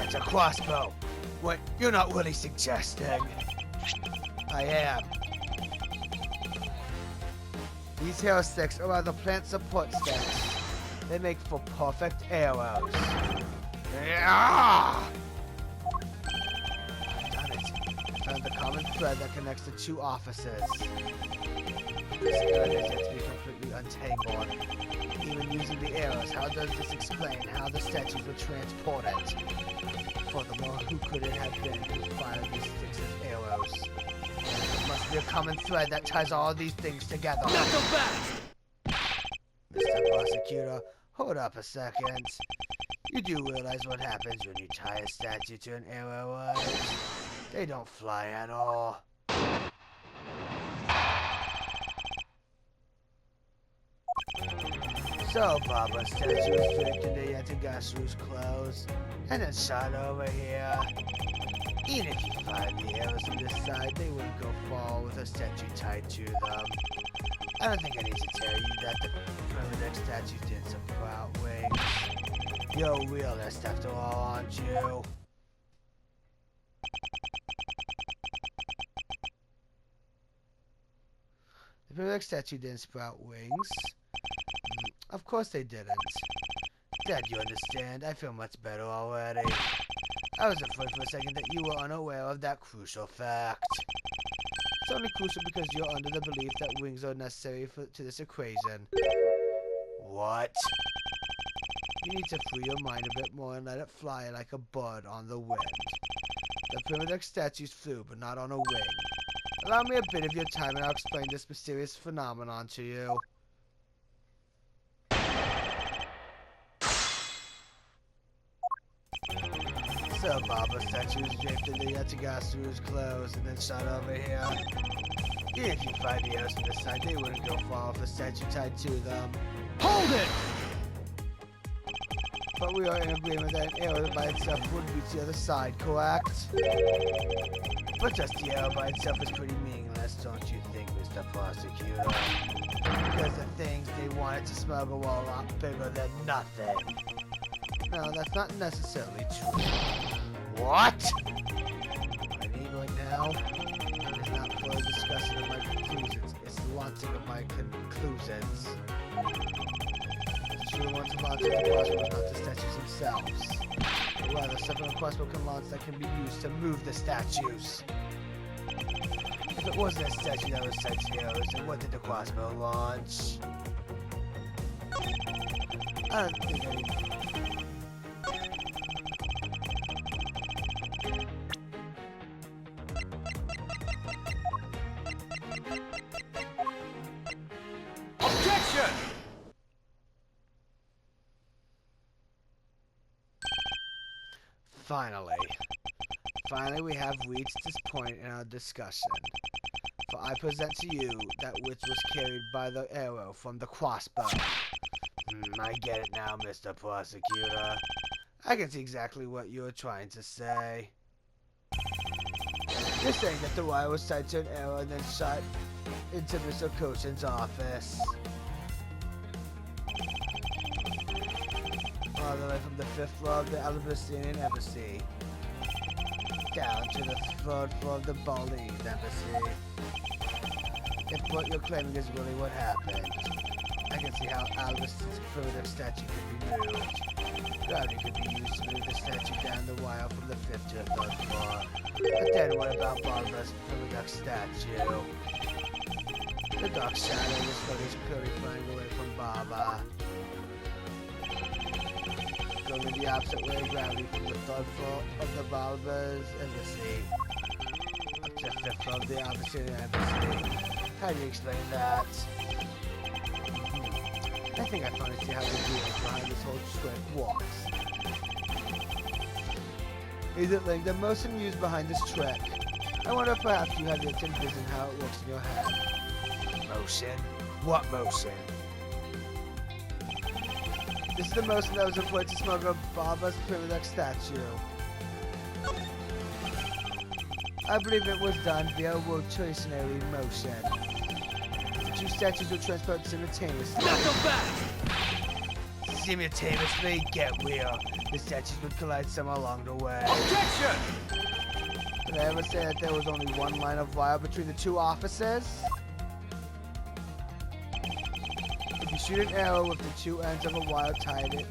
That's a crossbow. What? You're not really suggesting? I am. These hero sticks are the plant support sticks. They make for perfect arrows. Yeah! Done it. I found the common thread that connects the two offices. This thread is yet to be completely untangled. Even using the arrows, how does this explain how the statues were transported? Furthermore, who could it have been who fired these sticks as arrows? There must be a common thread that ties all these things together. Not so fast! Mr. Prosecutor, hold up a second. You do realize what happens when you tie a statue to an arrow, right? They don't fly at all. So, Baba statue is draped in the Yatagasu's clothes, and then shot over here. Even if you fired the arrows on this side, they wouldn't go far with a statue tied to them. I don't think I need to tell you that the primitive statues did some sprout wings. You're a realist after all, aren't you? The primitive statue didn't sprout wings. Of course they didn't. Dad, you understand? I feel much better already. I was afraid for a second that you were unaware of that crucial fact. It's only crucial because you're under the belief that wings are necessary to this equation. What? You need to free your mind a bit more and let it fly like a bird on the wind. The primitive statues flew, but not on a wing. Allow me a bit of your time and I'll explain this mysterious phenomenon to you. So, Baba statues draped in the Yatagasu's clothes and then shot over here. Even if you find the arrows from this side, they wouldn't go far with a statue tied to them. Hold it! But we are in agreement that an arrow by itself would reach the other side, correct? But just the arrow by itself is pretty meaningless, don't you think, Mr. Prosecutor? Because the things they wanted to smuggle were a lot bigger than nothing. No, that's not necessarily true. What? I need right now is not for a discussion of my conclusions, it's launching of my conclusions. The true ones launching the crossbow is not the statues themselves. But rather, something a crossbow can launch that can be used to move the statues. If it wasn't a statue that was tied to arrows, then what did the crossbow launch? I don't think I... Objection! Finally we have reached this point in our discussion. For I present to you that which was carried by the arrow from the crossbow. I get it now, Mr. Prosecutor. I can see exactly what you are trying to say. You're saying that the wire was tied to an arrow and then shot into Mr. Koshin's office. All the way from the 5th floor of the Alabastinian Embassy down to the 3rd floor of the Balinese Embassy. If what you're claiming is really what happened, I can see how Alabastin's primitive statue could be moved. Gravity could be used to move the statue down the wire from the 5th to the 3rd floor. But then what about Barbara's primitive statue? The dark shadow was footage clearly flying away from Baba. Going in the opposite way of gravity from the 3rd floor of the Barba's Embassy up to the 5th floor of the Alabastinian Embassy. How do you explain that? I think I finally see how the deal behind this whole trick works. Is it like the motion used behind this trick? I wonder if perhaps you have yet to envision how it works in your head. Motion? What motion? This is the motion that was employed to smuggle Baba's primitive statue. I believe it was done via rotationary motion. The two statues were transported simultaneously. Not so fast! Simultaneously, get real. The statues would collide somewhere along the way. Objection! Did I ever say that there was only one line of wire between the two offices? If you shoot an arrow with the two ends of a wire tied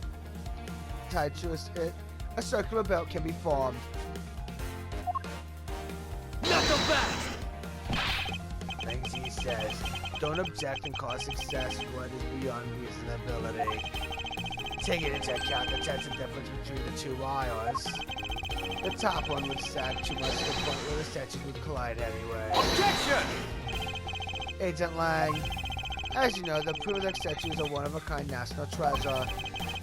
to a circular belt can be formed. Not so fast! Langsy says, don't object and cause success what is beyond reasonability. Taking into account the tension difference between the two wires, the top one would sag too much to the point where the statues would collide anyway. Objection! Agent Lang, as you know, the Primitive statues are one-of-a-kind national treasure,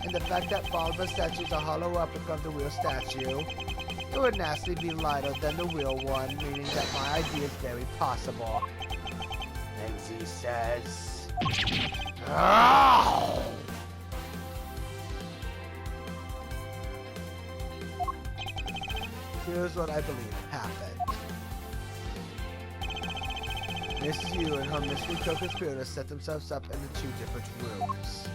and the fact that Bulba statues are hollow replica of the real statue, it would naturally be lighter than the real one, meaning that my idea is very possible. Langsy says, "Ow!" Here's what I believe happened. Miss Yu and her mystery co-conspirators set themselves up into two different rooms.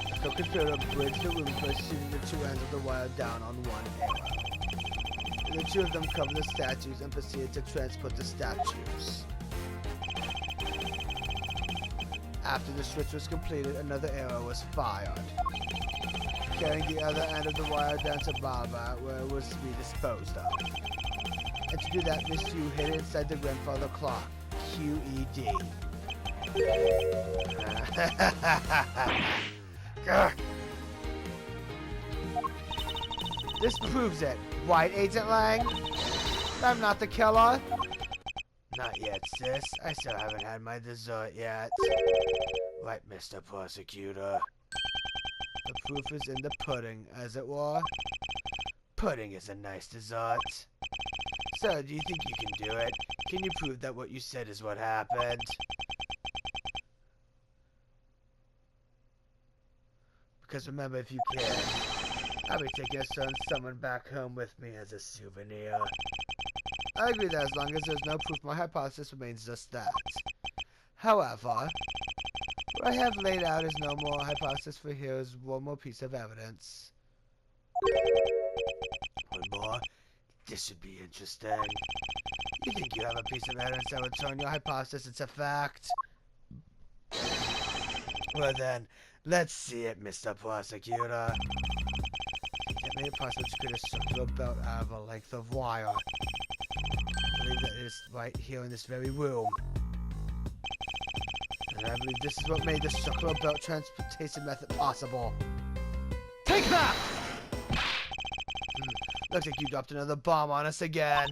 The co-conspirator bridged the room by shooting the two ends of the wire down on one arrow. And the two of them covered the statues and proceeded to transport the statues. After the switch was completed, another arrow was fired, carrying the other end of the wire down to Baba, where it was to be disposed of. And to do that, Miss Yu hid it inside the grandfather clock, QED. This proves it, right, Agent Lang? I'm not the killer? Not yet, sis. I still haven't had my dessert yet. Right, Mr. Prosecutor. The proof is in the pudding, as it were. Pudding is a nice dessert. So, do you think you can do it? Can you prove that what you said is what happened? Because remember, if you can, I'll be taking a certain someone back home with me as a souvenir. I agree that as long as there's no proof, my hypothesis remains just that. However, what I have laid out is no more hypothesis, for here is one more piece of evidence. One more? This should be interesting. You think you have a piece of evidence that would turn your hypothesis into fact? Well then, let's see it, Mr. Prosecutor. That made it possible to create a circular belt out of a length of wire. I believe that it is right here in this very room. And I believe this is what made the circular belt transportation method possible. Take that! Looks like you dropped another bomb on us again.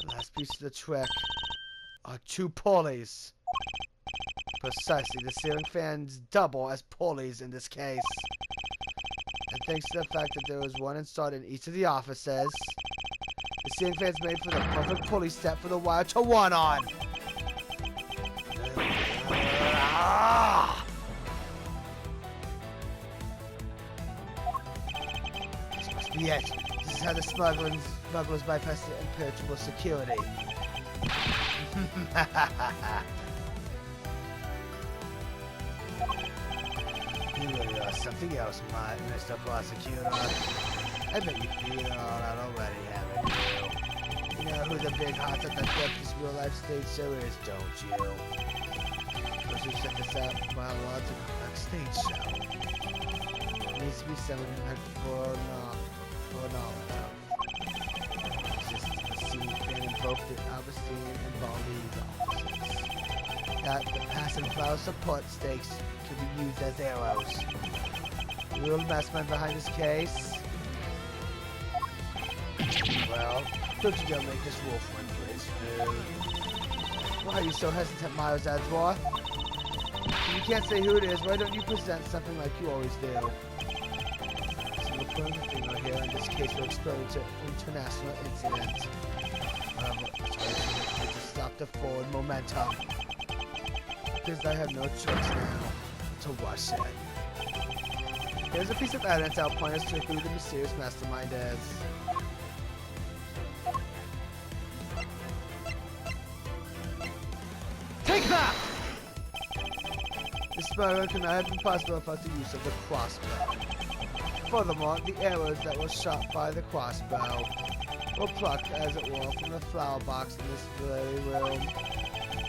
The last piece of the trick are two pulleys. Precisely, the ceiling fans double as pulleys in this case. And thanks to the fact that there was one installed in each of the offices, the ceiling fans made for the perfect pulley step for the wire to run on. This must be it. This is how the smugglers bypass the impenetrable security. You really are something else, Mr. Prosecutor. I bet you figured it all out already, haven't you? You know who the big hots at the this real-life stage show is, don't you? Because you set this out by a lot to a stage show. It needs to be someone who had knowledge of. It's just a scene fan in both the Albertine and Baldi's offices. That the pass and flower support stakes could be used as arrows. The real mastermind behind this case? Well, don't you go make this wolf run for his food. Why are you so hesitant, Miles Adwar? If you can't say who it is, why don't you present something like you always do? So the point thing right here in this case will explode to international incident. However, it's going to stop the forward momentum. Because I have no choice now to rush it. Here's a piece of evidence that'll point us to who the mysterious mastermind is. Take that! This smuggling could not have been possible without the use of the crossbow. Furthermore, the arrows that were shot by the crossbow were plucked, as it were, from the flower box in this very room.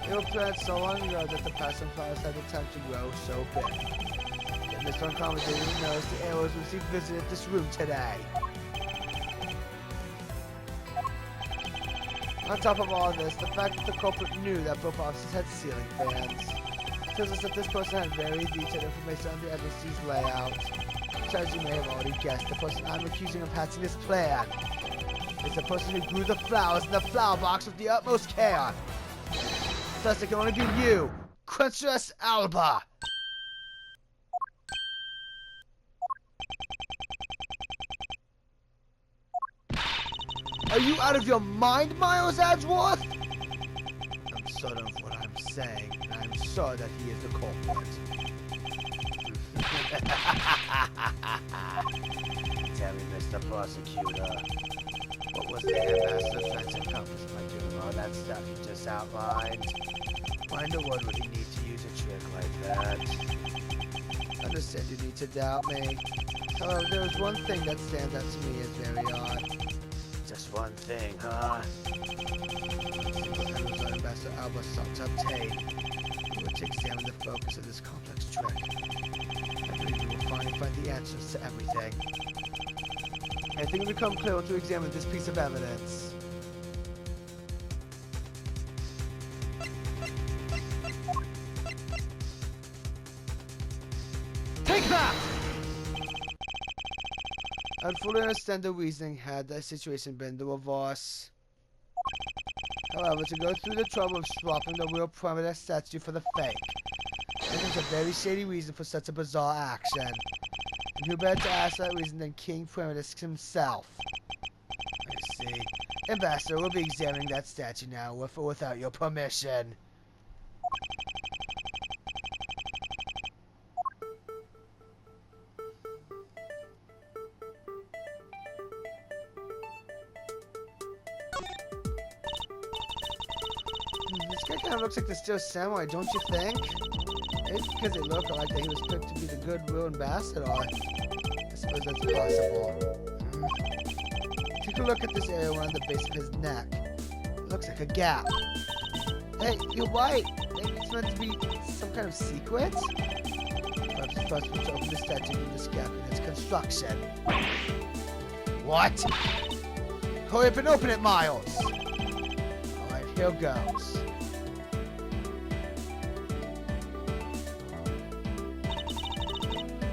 They were planted so long ago that the passing flowers had the time to grow so big. Yet Mr. Uncommon didn't even notice the arrows was he visited this room today. On top of all this, the fact that the culprit knew that both officers had ceiling fans tells us that this person had very detailed information on the Epiosde's layout. So as you may have already guessed, the person I'm accusing of hatching this plan is the person who grew the flowers in the flower box with the utmost care. Thus, it can only be you, Princess Alba. Are you out of your mind, Miles Edgeworth? I'm certain of what I'm saying, and I'm sure that he is the culprit. Tell me, Mr. Prosecutor, what was the ambassador's friends accomplished by doing all that stuff you just outlined? Why in the world would he need to use a trick like that? I understand you need to doubt me. However, there is one thing that stands out to me as very odd. Just one thing, huh? Single-handed Ambassador Alba sought to obtain. We were to examine the focus of this complex trick. I believe we will finally find the answers to everything. Anything will become clear to examine this piece of evidence. Take that! I'd fully understand the reasoning had the situation been the reverse. However, to go through the trouble of swapping the real primitive statue for the fake, I think it's a very shady reason for such a bizarre action. And who better to ask that reason than King Primitus himself? I see. Ambassador, we'll be examining that statue now, with or without your permission. This guy kind of looks like the Steel Samurai, don't you think? Maybe because they look like that he was picked to be the goodwill ambassador. I suppose that's possible. Take a look at this area around the base of his neck. It looks like a gap. Hey, you're right. Maybe it's meant to be some kind of secret? Perhaps it's possible to open the statue from this gap in its construction. What? Hurry up and open it, Miles! Alright, here goes.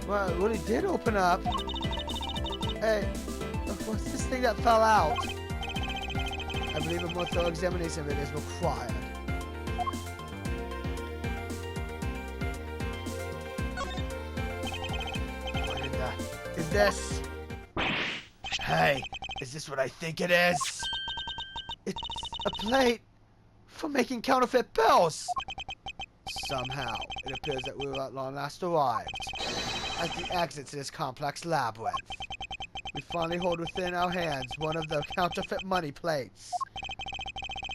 Well, it really did open up. Hey, what's this thing that fell out? I believe a more thorough examination of it is required. What in the... is this? Hey, is this what I think it is? It's a plate for making counterfeit bills. Somehow, it appears that we were at long last arrived at the exit to this complex labyrinth. We finally hold within our hands one of the counterfeit money plates.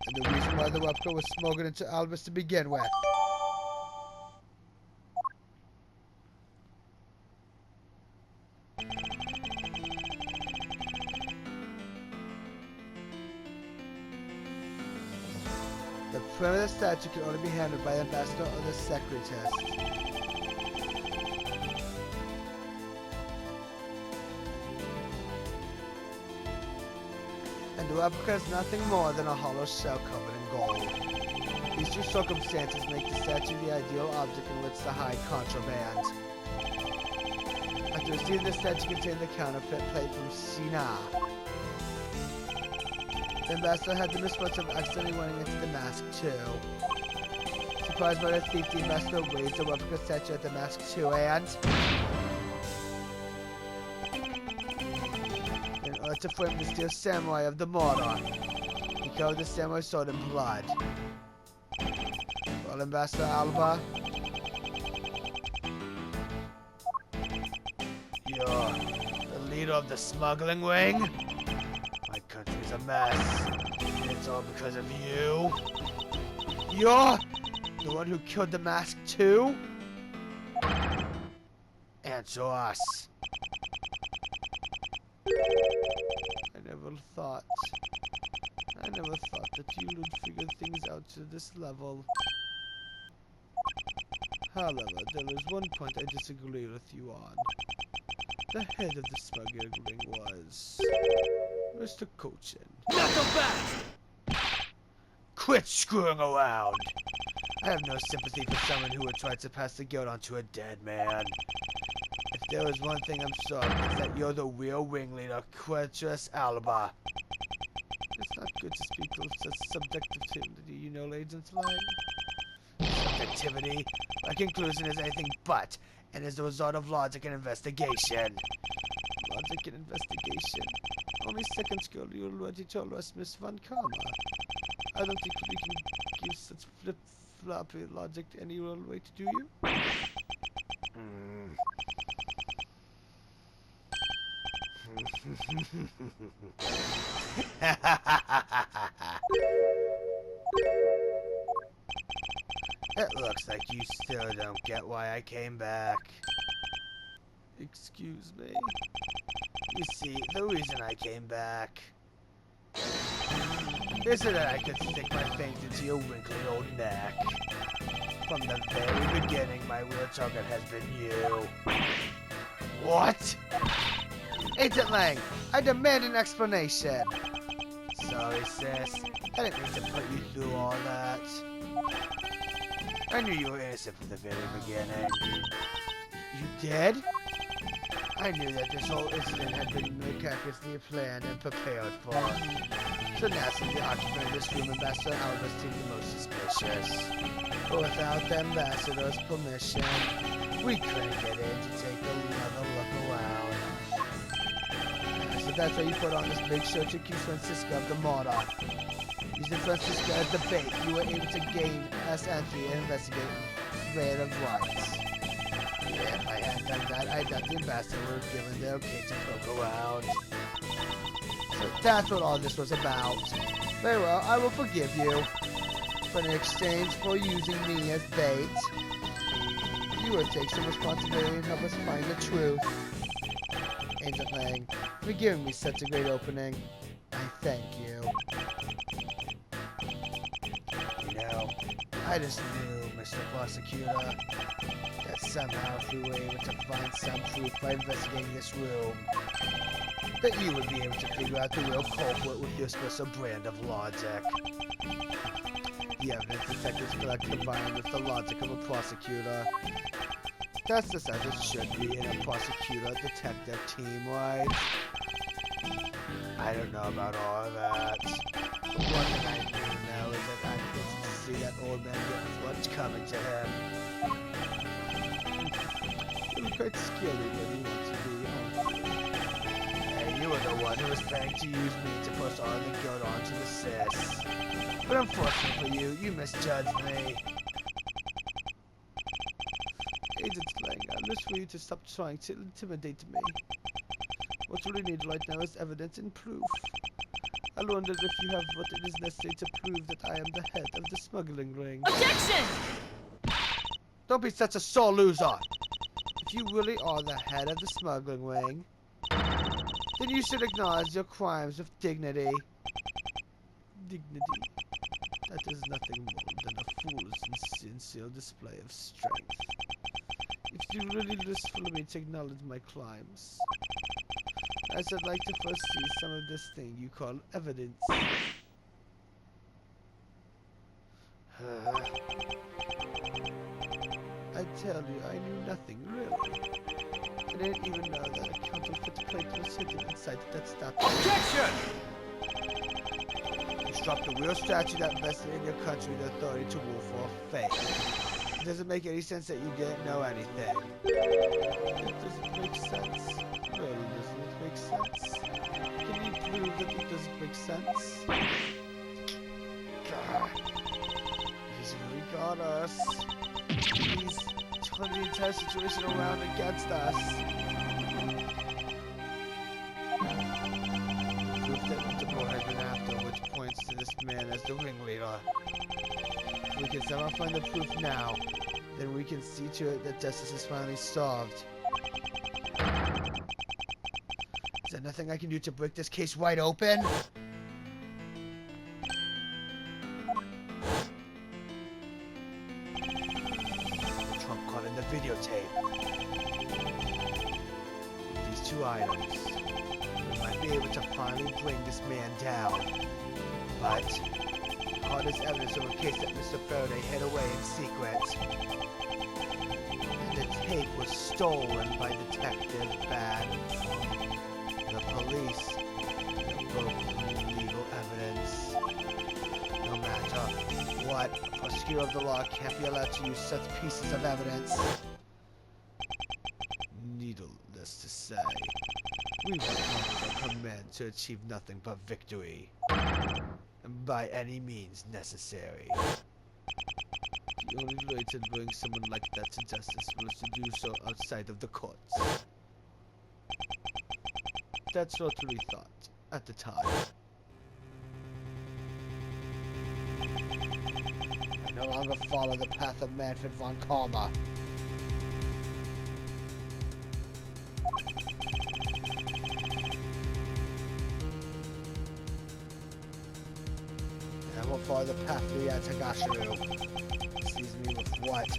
And the reason why the replica was smuggled into Albus to begin with. The primitive statue can only be handled by the ambassador or the separatist. And the replica is nothing more than a hollow shell covered in gold. These two circumstances make the statue the ideal object in which to hide contraband. After receiving the statue contained the counterfeit plate from Sina. The ambassador had the misfortune of accidentally running into the mask too. Surprised by the thief, the ambassador raised the replica statue at the mask too, and in order to frame the Steel Samurai of the murder, he covered the samurai sword in blood. Well, Ambassador Alba, you're the leader of the smuggling ring? My country's a mess. It's all because of you. You're the one who killed the mask too? answer us. I never thought that you would figure things out to this level. However, there is one point I disagree with you on. The head of the smuggling ring was Mr. Cochin. Not so fast! Quit screwing around! I have no sympathy for someone who would try to pass the guilt on to a dead man. If there is one thing I'm sure of, it's that you're the real ringleader, Quetrus Alba. It's not good to speak of such subjectivity, you know, ladies and gentlemen. Subjectivity? My conclusion is anything but, and is the result of logic and investigation. Logic and investigation? Only seconds ago you already told us, Miss Von Karma. I don't think we can give such flip-floppy logic any real way to do you. It looks like you still don't get why I came back. Excuse me? You see, the reason I came back is so that I could stick my fangs into your wrinkly old neck. From the very beginning, my real target has been you. What? Agent Lang, I demand an explanation. Sorry, sis. I didn't mean to put you through all that. I knew you were innocent from the very beginning. You did? I knew that this whole incident had been meticulously planned and prepared for. So naturally, the occupant of this room, Ambassador Alba, seemed the most suspicious. But without the Ambassador's permission, we couldn't get in to take another look around. So that's why you put on this big show to accuse Francisco of the murder. Using Francisco as the bait, you were able to gain us entry and investigate Raid of Rights. Yeah, if I hadn't done that, I doubt the Ambassador would have given the okay to poke around. So that's what all this was about. Very well, I will forgive you. But in exchange for using me as bait, you will take some responsibility and help us find the truth. Agent Lang, for giving me such a great opening, I thank you. You know, I just knew, Mr. Prosecutor, that somehow if we were able to find some truth by investigating this room, that you would be able to figure out the real culprit with your special brand of logic. The evidence detectives collect combined with the logic of a prosecutor. That's just as it should be in a prosecutor-detective team, right? I don't know about all of that. But one thing I do know is that I'm supposed to see that old man get what's coming to him. He was quite skilly when he wants to be, Hey, you were the one who was planning to use me to push all the guilt onto the sis. But unfortunately for you, you misjudged me. Agent Lang, I wish for you to stop trying to intimidate me. What you really need right now is evidence and proof. I wondered if you have what it is necessary to prove that I am the head of the smuggling ring. Objection! Don't be such a sore loser! If you really are the head of the smuggling ring, then you should acknowledge your crimes with dignity. Dignity? That is nothing more than a fool's and sincere display of strength. If you really wish for me to acknowledge my crimes, I should like to first see some of this thing you call evidence. I tell you, I knew nothing, really. I didn't even know that a counterfeit plate was hidden inside that statue. Objection! You struck the real statue that vested in your country the authority to rule for a fake. It doesn't make any sense that you didn't know anything. It doesn't make sense. Really doesn't it make sense? Can you prove that it doesn't make sense? God. He's really got us. He's turned the entire situation around against us. Proof that Interpol had been after, which points to this man as the ringleader. If we can somehow find the proof now, then we can see to it that justice is finally solved. Is there nothing I can do to break this case wide open? The trump card in the videotape. With these two items, we might be able to finally bring this man down. But the card is evidence of a case that Mr. Faraday hid away in secret. And the tape was stolen by Detective Bad. The police broke legal evidence. No matter what, a prosecutor of the law can't be allowed to use such pieces of evidence. Needless to say, we were under command to achieve nothing but victory, and by any means necessary. The only way to bring someone like that to justice was to do so outside of the courts. That's what we thought at the time. I no longer follow the path of Manfred von Karma. I won't follow the path of the Yatagashiru. This leaves me with what?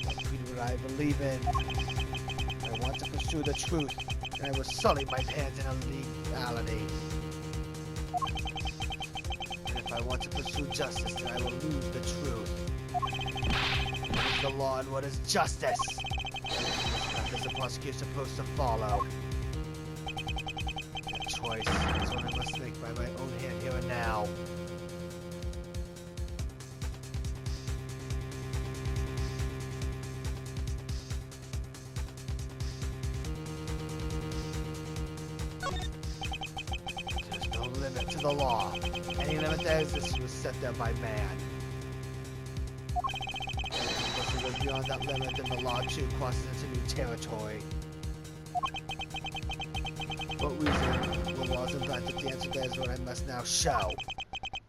What I believe in. I want to pursue the truth, and I will sully my hands in illegality. And if I want to pursue justice, then I will lose the truth. What is the law and what is justice? What is the prosecutor supposed to follow? That choice is what I must make by my own hand here and now. Limit to the law. Any limit there exists was set there by man. Once it goes beyond that limit, then the law too crosses into new territory. What reason were laws invented? The answer there is what I must now show.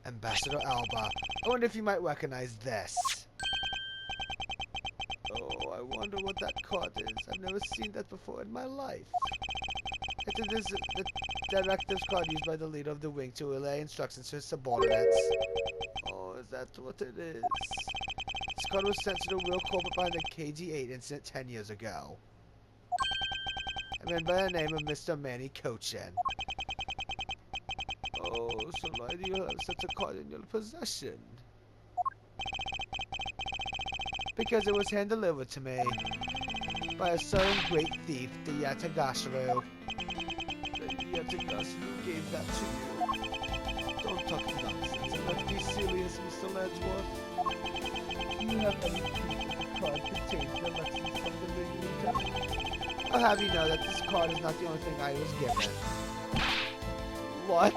Ambassador Alba, I wonder if you might recognize this. Oh, I wonder what that card is. I've never seen that before in my life. It is the directives card used by the leader of the wing to relay instructions to his subordinates. Oh, is that what it is? This card was sent to the real culprit behind the KG-8 incident 10 years ago. A man by the name of Mr. Manny Cochin. Oh, so why do you have such a card in your possession? Because it was hand-delivered to me by a certain great thief, the Yatagashiru. Yatagashiru gave that to you. Don't talk nonsense, and let's be serious, Mr. Ledgeworth. Do you have any proof that the card contains the lessons from the ringleader? I'll have you know that this card is not the only thing I was given. What?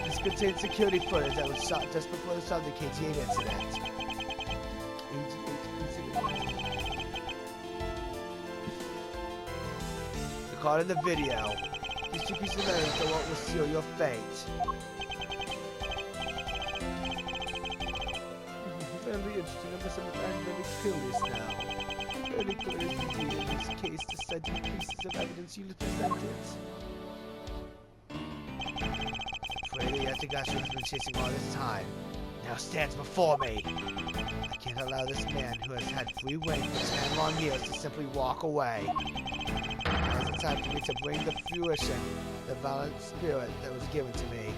This contains security footage that was shot just before the start of the KT-8 incident. The card in the video. These two pieces of evidence are what will seal your fate. Very interesting. I must admit I'm very curious now. Very curious indeed in this case to study the pieces of evidence you presented. Freddy Yatagashiru has been chasing all this time. Now stands before me. I can't allow this man who has had free reign for 10 long years to simply walk away. Now is the time for me to bring to fruition the violent spirit that was given to me.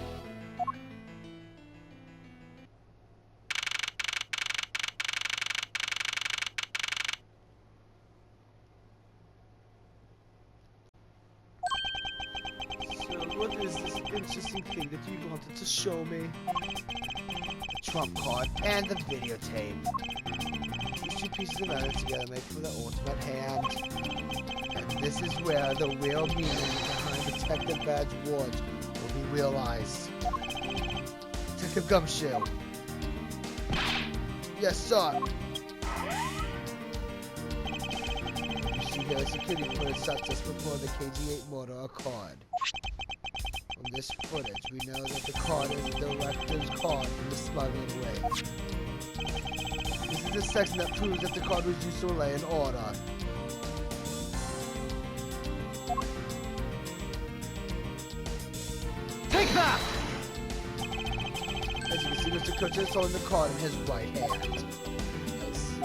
So what is this interesting thing that you wanted to show me? The trump card and the videotape. These two pieces of evidence together make for the ultimate hand. And this is where the real meaning behind Detective Bad's words will be realized. Detective Gumshoe. Yes, sir. You see here a security footage shot just before the KG-8 murder occurred. From this footage, we know that the card is the director's card from the smuggling ring. This is the section that proves that the card was used to relay an order. Take that! As you can see, Mr. Coach is holding the card in his right hand. Let's see.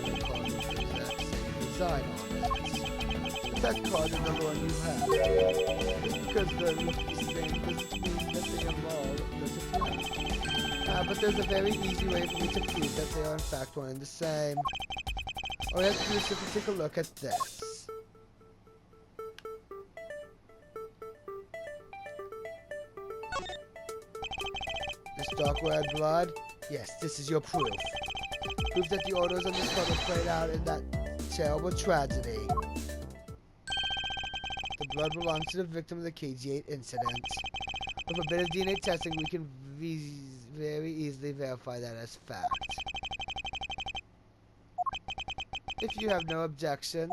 The card with the exact same design on it. That card is the one you have. Just because they're the same doesn't mean that they are all the same. But there's a very easy way for me to prove that they are in fact one and the same. All you have to do is simply take a look at this. This dark red blood? Yes, this is your proof. Proof that the orders on this card were played out in that terrible tragedy. The blood belongs to the victim of the KG-8 incident. With a bit of DNA testing, we can very easily verify that as fact. If you have no objections,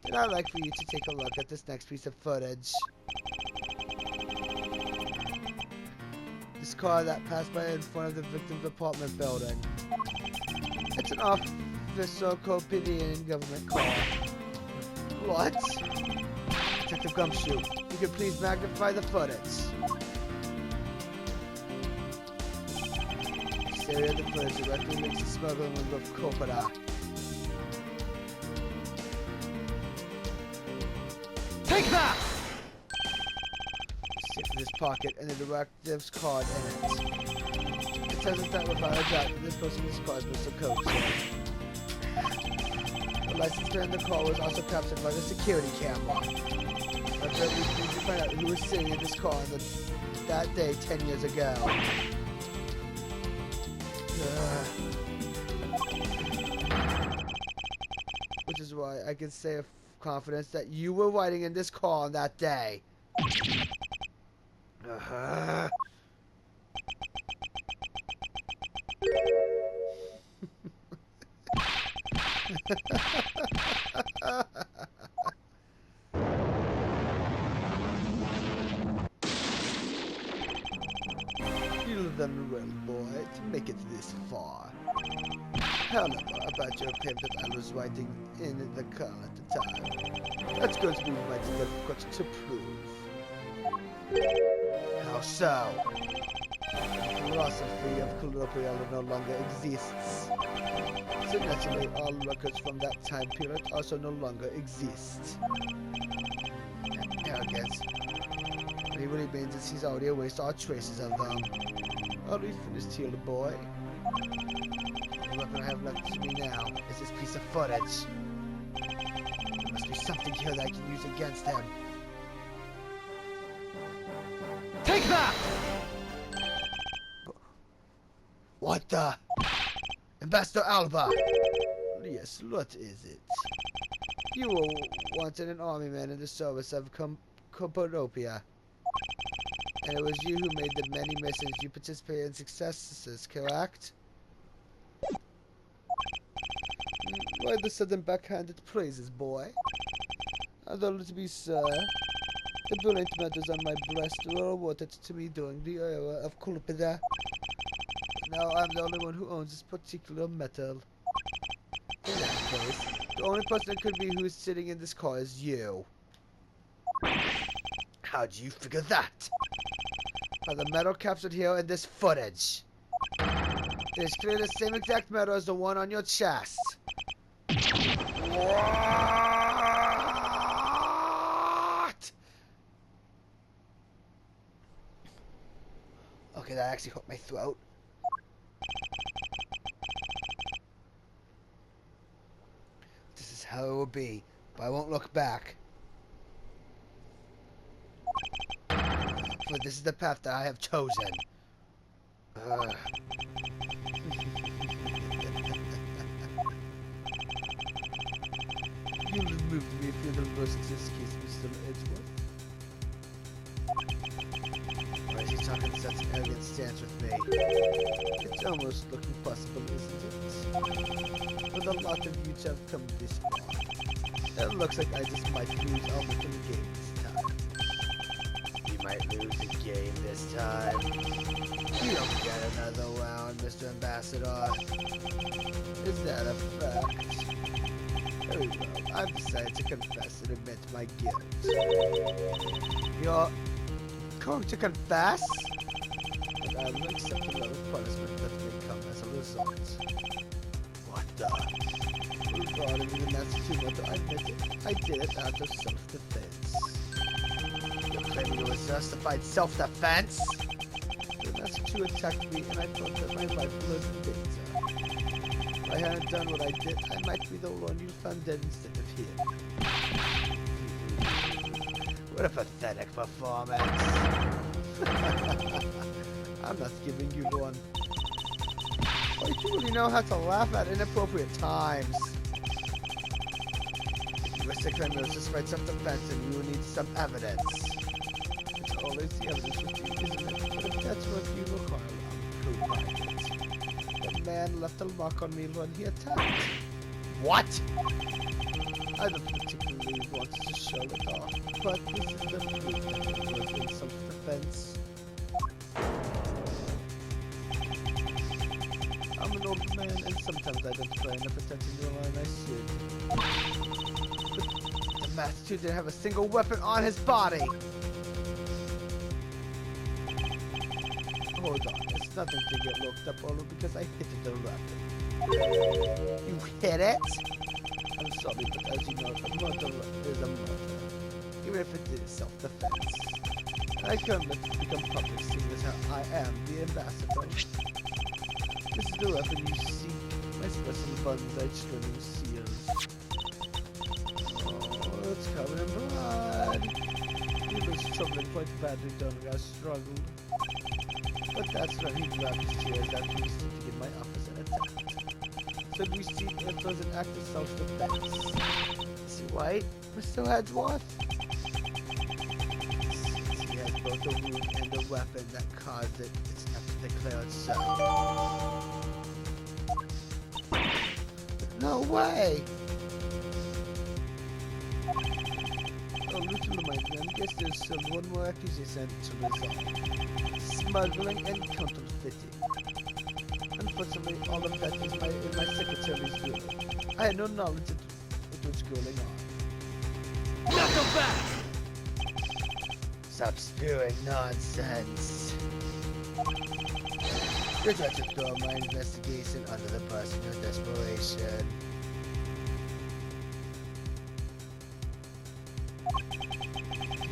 then I'd like for you to take a look at this next piece of footage. This car that passed by in front of the victim's apartment building. It's an officer Copidian government car. What? Detective Gumshoe, you can please magnify the footage. This area of the footage directly links the smuggling ring of Coppola. Take that! Sift this pocket and the directive's card in it. It says that without a doubt that this person this card was the code. The license plate in the car was also captured by the security camera. But at least we need to find out who was sitting in this car on that day 10 years ago. Which is why I can say with confidence that you were riding in this car on that day. You've done well, boy, to make it this far. However, about your claim that I was riding in the car at the time, that's going to be mighty difficult to prove. How so? The philosophy of colloquial no longer exists. So naturally, all records from that time period also no longer exist. Arrogance. What he really means is he's already erased all traces of them. Are we finished here, boy? The weapon I have left to me now is this piece of footage. There must be something here that I can use against him. Take that! What the? Ambassador Alba! Yes, what is it? You were wanted an army man in the service of Cappadocia. And it was you who made the many missions you participated in successes, correct? Why the sudden backhanded praises, boy? Although to be sir, the brilliant medals on my breast were awarded to me during the era of Culpida. Now I'm the only one who owns this particular medal. In that case, the only person it could be who is sitting in this car is you. How do you figure that? By the medal captured here in this footage. It is clearly the same exact medal as the one on your chest. What? Okay, that actually hooked my throat. This is how it will be, but I won't look back. For this is the path that I have chosen. You removed me if you're the worst in this case, Mr. Edgeworth. Why is he talking such an arrogant stance with me? It's almost looking possible, isn't it? With a lot of you to have come this far. It looks like I just might lose almost in the game this time. You might lose the game this time. You don't get another round, Mr. Ambassador. Is that a fact? Very well. I've decided to confess and admit my guilt. You're going to confess? And I will accept the level of punishment that may come as a result. What the? Regarding the Massachusetts, I admit it. I did it out of self-defense. You're claiming it was justified self-defense? The Massachusetts attacked me and I thought that my life was in danger. If I hadn't done what I did, I might be the one you found dead instead of him. What a pathetic performance. I'm not giving you one. I do really know how to laugh at inappropriate times. If you wish to claim it was just by self-defense, then you will need some evidence. It's always the evidence with you, isn't it? But if that's what you require, I'll prove it. The man left a mark on me when he attacked. What? I don't particularly want to show it off, but this is the proof that it was in self-defense. I'm an old man, and sometimes I don't try enough attention to the line I should. But the master didn't have a single weapon on his body! Hold on, it's nothing to get looked up over because I hit it directly. You hit it? I'm sorry, but as you know, a murder is a murder. Even if it is self-defense. I can't let it become public seeing as how I am the ambassador. This is the weapon you seek. My special buttons, stringing seals. Oh, it's covered in blood. He was troubling quite badly during our struggle. But that's when he grabbed his chairs after he was sitting in my office and attacked. So we see it was an act of self-defense. Is he white, Mr. Edgeworth? Since he has both a wound and a weapon that caused it, it's have to declare it so. No way! Oh, little of my men, guess there's still one more accusation to resolve. Smuggling and counterfeiting. Unfortunately, all of that is in my secretary's room. I had no knowledge of what was going on. Knuckle back! Stop spewing nonsense. You're trying to throw my investigation under the bus in your desperation.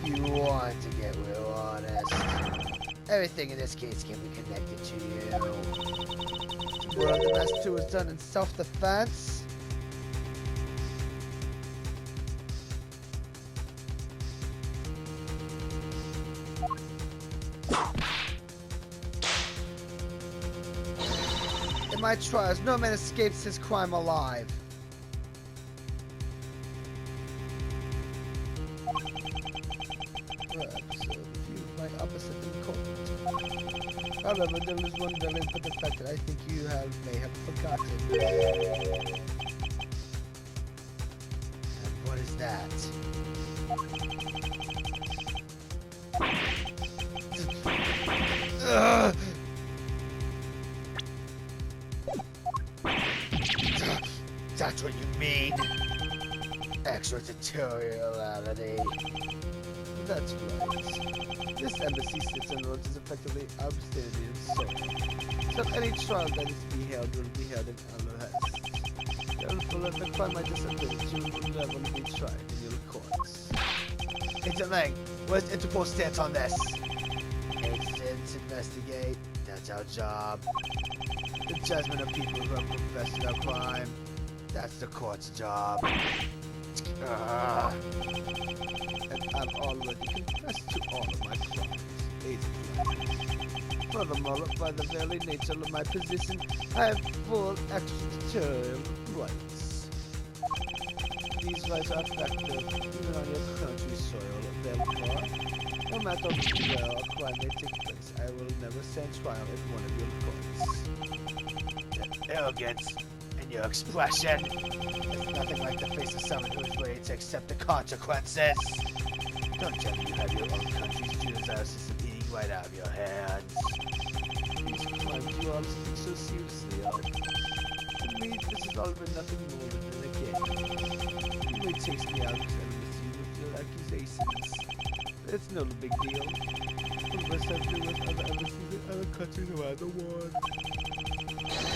You want to get real honest. Everything in this case can be connected to you. One of the best two was done in self-defense. In my trials, no man escapes his crime alive. However, there was one very important fact that I think you may have forgotten. And what is that? That's what you mean. Extraterritoriality. That's right. This embassy sits on roads is effectively Abstinian soil. So any trial that is to be held will be held in Alohest. Therefore, if the crime I disappeared, you will never be tried in your courts. Interlang, where's Interpol's stance on this? Agents investigate. That's our job. The judgment of people who have confessed their crime. That's the court's job. And I've already confessed to all of my crimes. Furthermore, by the very nature of my position, I have full extraterritorial rights. These rights are effective even on your country's soil. Therefore, no matter where a crime may take place, I will never stand trial in one of your courts. Your arrogance and your expression is nothing like the face of someone who is ready to accept the consequences. Don't tell me you have your own country's justice system eating right out of your hands. These crimes you all speak so seriously of. me, this has all been nothing more than a game. You may chase me out and see with your accusations. It's no big deal. All of us have to do with other embassies in other countries around the world.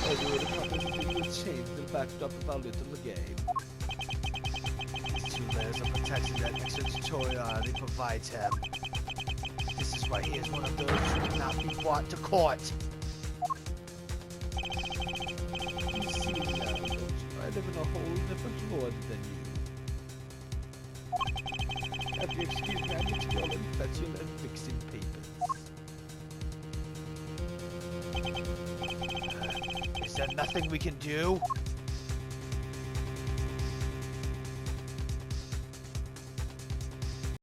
All you would accomplish is to change the backdrop of our little game. These 2 layers of protection that extraterritoriality provides him. This is why he is one of those who cannot be brought to court. You see now, don't you? I live in a whole different world than you. Have you excused me, I need to go and fetch you and fixing papers. Is there nothing we can do?